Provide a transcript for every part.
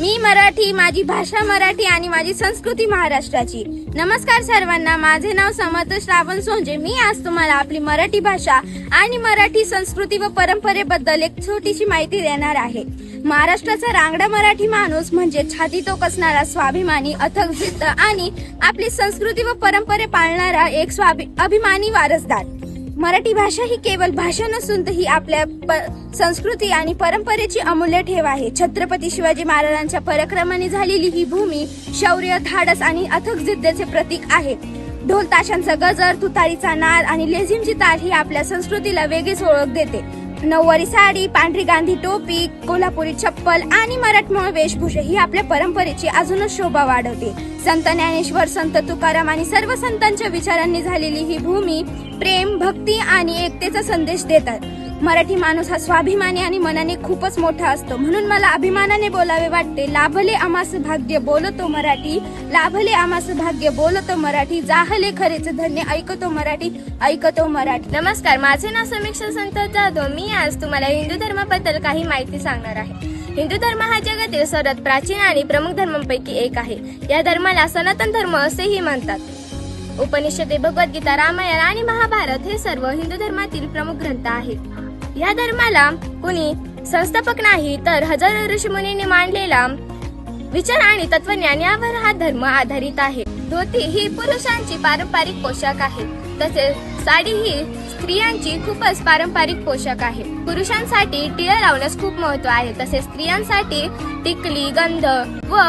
मी मराठी, माझी भाषा मराठी आणि माझी संस्कृती महाराष्ट्राची। नमस्कार सर्वांना, माझे नाव समर्थ श्रावण सोंजे। मी आज तुम्हाला आपली मराठी भाषा आणि मराठी संस्कृती व परंपरेबद्दल एक छोटीशी माहिती देणार आहे। महाराष्ट्राचा रांगडा मराठी माणूस म्हणजे छाती टोकसणारा, स्वाभिमानी, अथक जिद्द आणि आपली संस्कृती व परंपरे पाळणारा एक अभिमानी वारसदार। मराठी भाषा ही केवळ भाषा नसून ही आपल्या संस्कृती आणि परंपरेची अमूल्य ठेव आहे। छत्रपती शिवाजी महाराजांच्या पराक्रमाने झालेली ही भूमी शौर्य, धाडस आणि अथक जिद्दीचे प्रतीक आहे। ढोल ताशांचा गजर, तुतारीचा नाद आणि लेझिमची ताल ही आपल्या संस्कृतीला वेगळीच ओळख देते। नऊवारी साडी, पांढरी गांधी टोपी, कोल्हापुरी चप्पल आणि मराठमोळी वेशभूषा ही आपल्या परंपरेची अजूनच शोभा वाढवते। संत ज्ञानेश्वर, संत तुकाराम आणि सर्व संतांच्या विचारांनी झालेली ही भूमी प्रेम, भक्ती आणि एकतेचा संदेश देतात। मराठी माणूस हा स्वाभिमानी आणि मनाने खूपच मोठा असतो, म्हणून मला अभिमानाने बोलावे वाटते। लाभले आम्हास भाग्य बोलतो मराठी, लाभले आम्हास भाग्य बोलतो मराठी, जाहले खरेच धन्य ऐकतो मराठी, ऐकतो मराठी। नमस्कार, माझे नाव समीक्षा संत जाधव। मी आज तुम्हाला हिंदू धर्माबद्दल काही माहिती सांगणार आहे। हिंदू धर्म हा जगातील सर्वात प्राचीन आणि प्रमुख धर्मांपैकी एक आहे। या धर्माला सनातन धर्म असेही म्हणतात। उपनिषदे, भगवद्गीता, रामायण आणि महाभारत हे सर्व हिंदू धर्मातील प्रमुख ग्रंथ आहेत। या धर्माला कुणी संस्थापक नाही, तर हजारो ऋषीमुनींनी मांडलेला विचार आणि तत्वज्ञान यावर हा धर्म आधारित आहे। धोती ही पुरुषांची पारंपरिक पोशाख आहे, तसेच साडी ही स्त्रियांची खूपच पारंपरिक पोशाख आहे। पुरुषांसाठी टिळा लावण्यास खूप महत्त्व आहे, तसेच स्त्रियांसाठी टिकली, गंध व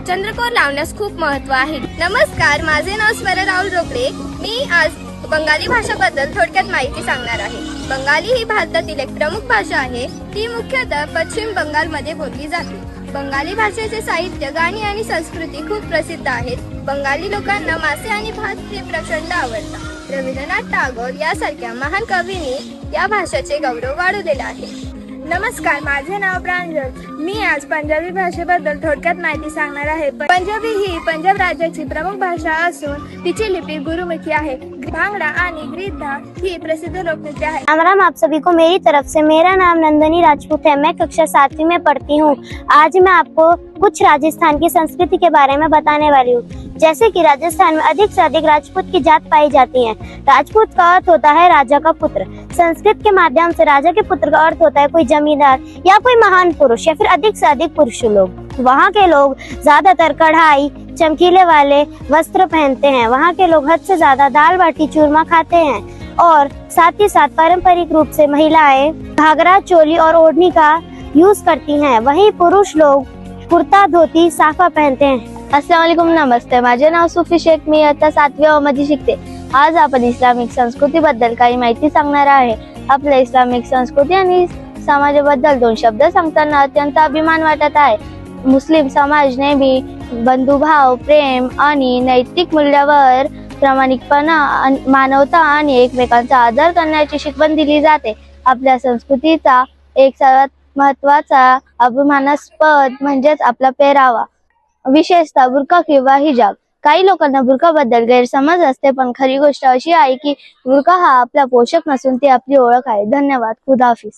चंद्रकोर लावण्यास खूप महत्त्व आहे। नमस्कार, माझे नाव स्वर राहुल रोकडे। मी आज बंगाली भाषेबद्दल थोडक्यात माहिती सांगणार आहे। बंगाली ही भारतातील एक प्रमुख भाषा आहे। ती मुख्यतः पश्चिम बंगालमध्ये बोलली जाते। बंगाली भाषेचे साहित्य, गाणी आणि संस्कृती खूप प्रसिद्ध आहेत। बंगाली लोकांना मासे आणि भात हे प्रचंड आवडतात। रवींद्रनाथ टागोर यासारख्या महान कवींनी या भाषेचे गौरव वाढवलेला आहे। नमस्कार, माझे नाव प्रांजल। मी आज पंजाबी भाषेबद्दल थोडक्यात माहिती सांगणार आहे। पंजाबी ही पंजाब राज्याची प्रमुख भाषा असून तिची लिपी गुरुमुखी आहे। भांगड़ा आणि गिद्धा ही प्रसिद्ध लोकनृत्य है। राम राम आप सभी को मेरी तरफ से। मेरा नाम नंदनी राजपूत है। मैं कक्षा 7वीं में पढ़ती हूँ। आज मैं आपको कुछ राजस्थान की संस्कृति के बारे में बताने वाली हूँ। जैसे कि राजस्थान में अधिक से अधिक राजपूत की जात पाई जाती है। राजपूत का अर्थ होता है राजा का पुत्र। संस्कृत के माध्यम से राजा के पुत्र का अर्थ होता है कोई जमींदार या कोई महान पुरुष या फिर अधिक से अधिक पुरुष लोग। वहाँ के लोग ज्यादातर कढ़ाई, चमकीले वाले वस्त्र पहनते हैं। वहाँ के लोग हद से ज्यादा दाल बाटी चूरमा खाते हैं और साथ ही साथ पारंपरिक रूप से महिलाएं घाघरा, चोली और ओढ़नी का यूज करती हैं। वहीं पुरुष लोग कुर्ता, धोती, साफा पहनते हैं। अस्सलाम वालेकुम, नमस्ते। माझे नाव सुफी शेख। मी आता 7वी मध्ये शिकते। आज आपण इस्लामिक संस्कृती बद्दल काही माहिती सांगणार आहे। आपल्या इस्लामिक संस्कृती आणि समाजाबद्दल 2 शब्द सांगताना अत्यंत अभिमान वाटत आहे। मुस्लिम समाज नेहमी बंधुभाव, प्रेम आणि नैतिक मूल्यावर प्रामाणिकपणा, मानवता आणि एकमेकांचा आदर करण्याची शिकवण दिली जाते। आपल्या संस्कृतीचा एक सर्वात महत्त्वाचा अभिमानास्पद म्हणजेच आपला पेहरावा, विशेषतः बुरका किंवा हिजाब। काही लोकांना बुरका बद्दल गैरसमज असते, पण खरी गोष्ट अशी आहे की बुरका हा आपला पोशाख नसून ती आपली ओळख आहे। धन्यवाद। खुदाहाफिज।